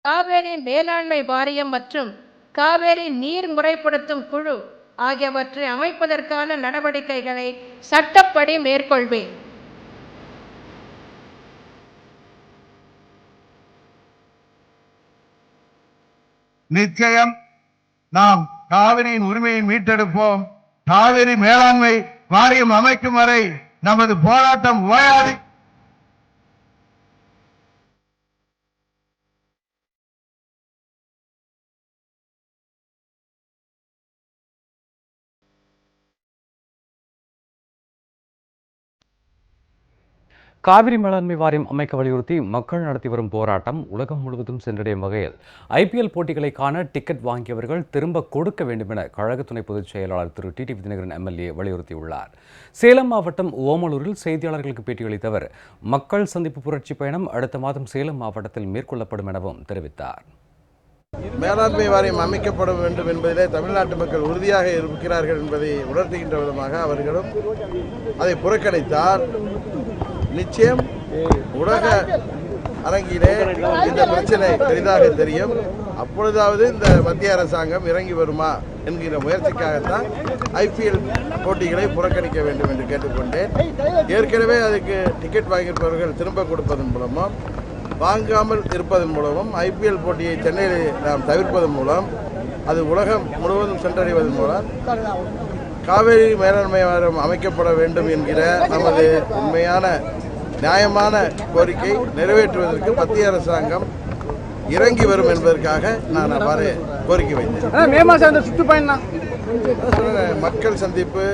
காவேரி மேலாண்மை வாரியம் மற்றும் காவேரி நீர் முறைப்படுத்தும் குழு ஆகியவற்றை அமைப்பதற்கான நடவடிக்கைகளை சட்டப்படி மேற்கொள்வேன். நிச்சயம் நாம் காவிரியின் உரிமையை மீட்டெடுப்போம். காவிரி மேலாண்மை வாரியம் அமைக்கும் வரை நமது போராட்டம் ஓயாது. காவிரி மேலாண்மை வாரியம் அமைக்க வலியுறுத்தி மக்கள் நடத்தி வரும் போராட்டம் உலகம் முழுவதும் சென்றடையும் வகையில் IPL போட்டிகளை காண டிக்கெட் வாங்கியவர்கள் திரும்ப கொடுக்க வேண்டும் என கழக துணை பொதுச் செயலாளர் திரு டிடிவி தினகரன் MLA வலியுறுத்தியுள்ளார். சேலம் மாவட்டம் ஓமலூரில் செய்தியாளர்களுக்கு பேட்டியளித்த அவர் மக்கள் சந்திப்பு புரட்சி பயணம் அடுத்த மாதம் சேலம் மாவட்டத்தில் மேற்கொள்ளப்படும் எனவும் தெரிவித்தார். மேலாண்மை வாரியம் அமைக்கப்பட வேண்டும் என்பதிலே தமிழ்நாட்டு மக்கள் உறுதியாக இருக்கிறார்கள் என்பதை உணர்த்துகின்ற விதமாக அவர்களும் அதை புறக்கணித்தால் நிச்சயம் உலக அரங்கிலே இந்த பிரச்சனை பெரிதாக தெரியும். அப்பொழுதாவது இந்த மத்திய அரசாங்கம் இறங்கி வருமா என்கிற முயற்சிக்காகத்தான் IPL போட்டிகளை புறக்கணிக்க வேண்டும் என்று கேட்டுக்கொண்டேன். ஏற்கனவே அதுக்கு டிக்கெட் வாங்கியிருப்பவர்கள் திரும்ப கொடுப்பதன் மூலமும் வாங்காமல் இருப்பதன் மூலமும் IPL போட்டியை சென்னையில் நாம் தவிர்ப்பதன் மூலம் அது உலகம் முழுவதும் சென்றடைவதன் மூலம் காவேரி மேலாண்மை வாரியம் அமைக்கப்பட வேண்டும் என்கிற நமது உண்மையான நியாயமான கோரிக்கை நிறைவேற்றுவதற்கு மத்திய அரசாங்கம் இறங்கி வரும் என்பதற்காக நான் அவ்வாறு கோரிக்கை வைத்தேன். சுற்றுப்பயணம் மக்கள் சந்திப்பு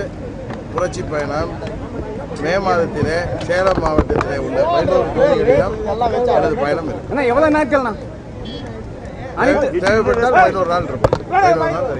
புரட்சி பயணம் மே மாதத்திலே சேலம் மாவட்டத்திலே உள்ள 11 தொகுதிகளிலும் எனது பயணம் இருக்கு. எவ்வளவு நாட்கள்னா தேவைப்பட்டால் 11 நாள் இருக்கும்.